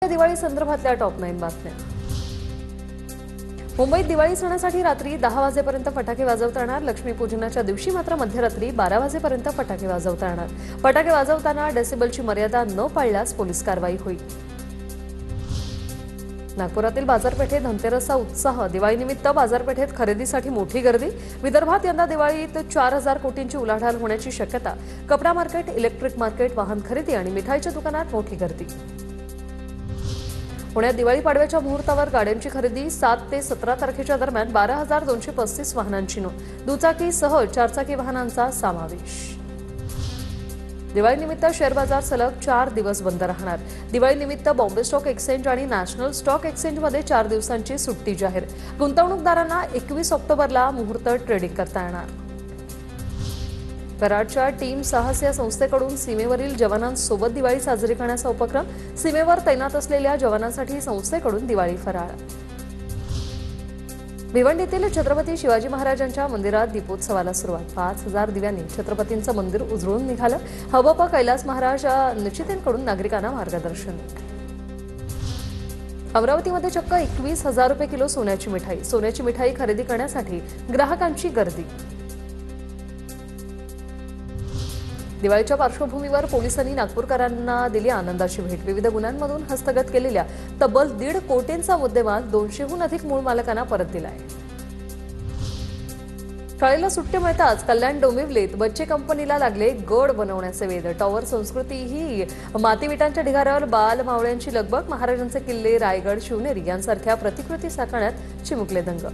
दिवाळी संदर्भातल्या टॉप 9 बातम्या। मुंबईत दिवाळी सणासाठी रात्री 10 वाजेपर्यंत फटाके वाजवता येणार। लक्ष्मीपूजनाच्या दिवशी मात्र मध्यरात्री 12 वाजेपर्यंत फटाके वाजवता येणार। फटाके वाजवताना डेसिबलची मर्यादा न पाळल्यास पोलीस कारवाई होईल। नागपुरातील बाजारपेठेत धनतेरसचा उत्साह। दिवाळीनिमित्त बाजारपेठेत खरेदीसाठी मोठी गर्दी। विदर्भात यंदा दिवाळीत 4000 कोटींची उलाढाल होण्याची शक्यता। कपडा मार्केट, इलेक्ट्रिक मार्केट, वाहन खरेदी आणि मिठाईच्या दुकानात मोठी गर्दी। पुण्यात दिवाळी पाडव्याच्या मुहूर्तावर गाड्यांची खरेदी। 7 ते 17 तारखेच्या दरम्यान 12,235 वाहनांची नोंद। दुचाकीसह चारचाकी वाहनांचा समावेश। दिवाळीनिमित्त शेअर बाजार सलग 4 दिवस बंद राहणार। दिवाळीनिमित्त बॉम्बे स्टॉक एक्सचेंज आणि नॅशनल स्टॉक एक्सचेंजमध्ये 4 दिवसांची सुट्टी जाहीर। गुंतवणूकदारांना 21 ऑक्टोबरला मुहूर्त ट्रेडिंग करता येणार। कराडच्या टीम साहस या संस्थेकडून सीमेवरील जवानांसोबत दिवाळी साजरी करण्याचा उपक्रम। सीमेवर तैनात असलेल्या जवानांसाठी संस्थेकडून दिवाळी फराळ। भिवंडीतील छत्रपती शिवाजी महाराजांच्या मंदिरात दीपोत्सवाला सुरुवात। 5000 दिव्यांनी छत्रपतींचं मंदिर उजळून निघालं। हबप कैलास महाराज निश्चितींकडून नागरिकांना मार्गदर्शन। अमरावतीमध्ये चक्क 21,000 रुपये किलो सोन्याची मिठाई। सोन्याची मिठाई खरेदी करण्यासाठी ग्राहकांची गर्दी। दिवाळीच्या पार्श्वभूमीवर पोलिसांनी नागपूरकरांना दिली आनंदाची भेट। विविध गुन्ह्यांमधून हस्तगत केलेल्या तब्बल 1.5 कोटींचा मुद्देमाल 200हून अधिक मूळ मालकांना परत दिलाय। शाळेला सुट्टी मिळताच कल्याण डोंबिवलीत बच्चे कंपनीला लागले गड बनवण्याचे वेध। टॉवर संस्कृती ही मातीविटांच्या ढिगाऱ्यावर बाल मावळ्यांची लगबग। महाराजांचे किल्ले, रायगड, शिवनेरी यांसारख्या प्रतिकृती साकारण्यात चिमुकले दंग।